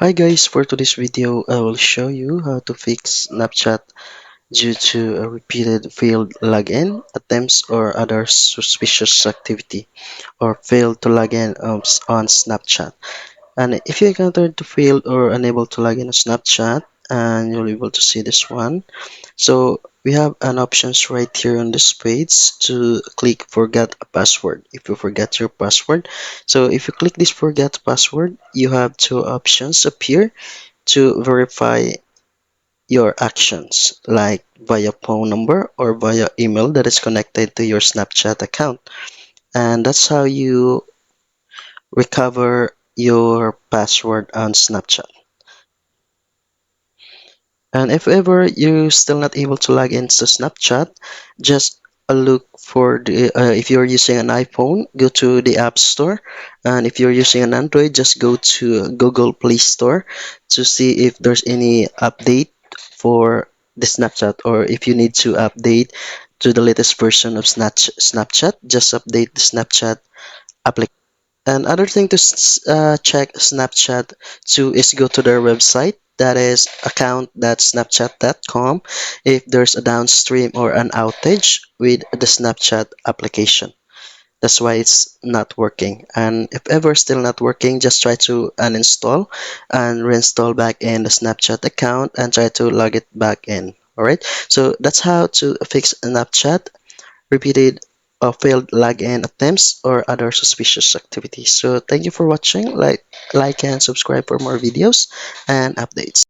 Hi guys, for today's video, I will show you how to fix Snapchat due to a repeated failed login attempts or other suspicious activity or failed to log in on Snapchat. And if you encounter to fail or unable to log in on Snapchat, and you'll be able to see this one. So we have an options right here on this page to click forget a password if you forget your password. So if you click this forget password, you have two options appear to verify your actions, like via phone number or via email that is connected to your Snapchat account. And that's how you recover your password on Snapchat. And if ever you're still not able to log into Snapchat, just look for the if you're using an iPhone, go to the App Store, and if you're using an Android, just go to Google Play Store to see if there's any update for the Snapchat, or if you need to update to the latest version of Snapchat, just update the Snapchat application. And other thing to check Snapchat too is go to their website, that is account.snapchat.com, if there's a downstream or an outage with the Snapchat application. That's why it's not working. And if ever still not working, just try to uninstall and reinstall back in the Snapchat account and try to log it back in. Alright, so that's how to fix Snapchat repeated or failed login attempts or other suspicious activities. So thank you for watching. Like and subscribe for more videos and updates.